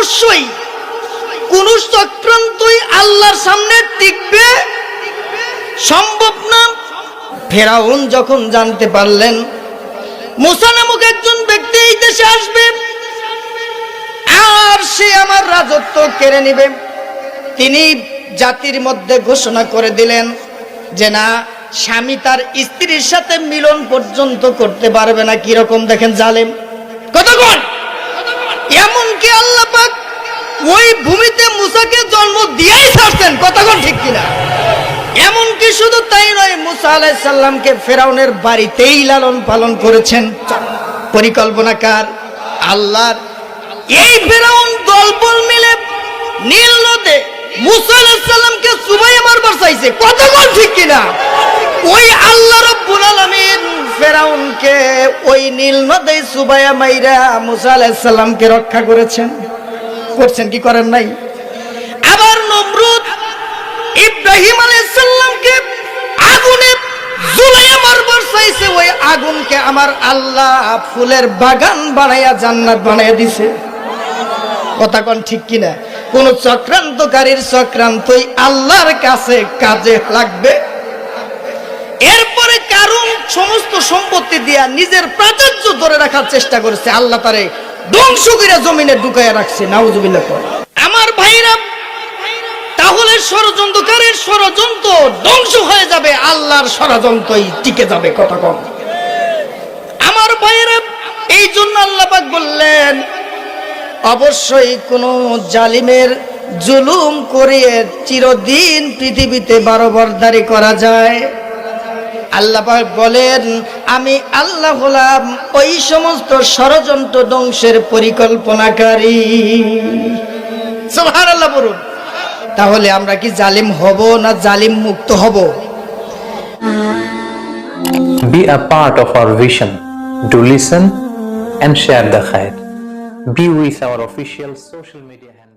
অবশ্যই কোন চক্রান্তই আল্লাহর সামনে টিকবে সম্ভব না। ফেরাউন যখন জানতে পারলেন মুসা নামক একজন ব্যক্তি এই দেশে আসবে আর সে আমার রাজত্ব কেড়ে নেবে, তিনি জাতির মধ্যে ঘোষণা করে দিলেন যে না, স্বামী তার স্ত্রীর সাথে মিলন পর্যন্ত করতে পারবে না। কিরকম দেখেন জালেম কতক্ষণ। এমনকি আল্লাহ পাক ওই ভূমিতে মুসাকে জন্ম দিয়েই ছাড়ছেন, কতক্ষণ ঠিক কিনা। এমনকি শুধু তাই নয়, মুসা আলাইহিস সালামকে ফেরাউনের বাড়িতেই লালন পালন করেছেন। পরিকল্পনাকার আল্লাহর। এই ফেরাউন দলবল মিলে নীল নদে মুসা আলাইহিস সালামকে চুবাইয়ে মারবার চাইছে, কতক্ষণ ঠিক কিনা। ওই আল্লাহ রাব্বুল আলামিন ফেরাউনকে ওই নীল নদে চুবাইয়া মাইরা মুসা আলাইহিস সালামকে রক্ষা করেছেন। করছেন কি করেন নাই? আবার নমরুদ ইব্রাহিম আলাইহিস সালামকে আগুনে জ্বলাইয়া মারবার চাইছে, ওই আগুনকে আমার আল্লাহ ফুলের বাগান বানাইয়া জান্নাত বানাইয়া দিছে। কথা কোন ঠিক কিনা। কোন চক্রান্তকারীর চক্রান্তই আল্লাহর কাছে কাজে লাগবে। এরপরে কারণ সমস্ত সম্পত্তি দিয়া নিজের প্রাচুর্য ধরে রাখার চেষ্টা করেছে, আল্লাহ তারে ধ্বংস করে জমিনে ঢুকাইয়া রাখছে। নাউজুবিল্লাহ। আমার ভাইরা, তাহলে ষড়যন্ত্রকারীর ষড়যন্ত্র ধ্বংস হয়ে যাবে, আল্লাহর ষড়যন্ত্রই টিকে যাবে। কথা কম। আমার ভাইরা, এই জন্য আল্লাহ পাক বললেন অবশ্যই কোন জালিমের জুলুম করে চিরদিন পৃথিবীতে বারবারদারি করা যায়। আল্লাহ পাক বলেন আমি আল্লাহ হলাম ওই সমস্ত ষড়যন্ত্র ধ্বংসের পরিকল্পনাকারী। সুবহানাল্লাহ বলুন। তাহলে আমরা কি জালিম হব না জালিম মুক্ত হব? Be a part of our vision. Do listen and share the khair. Be with our official social media handle.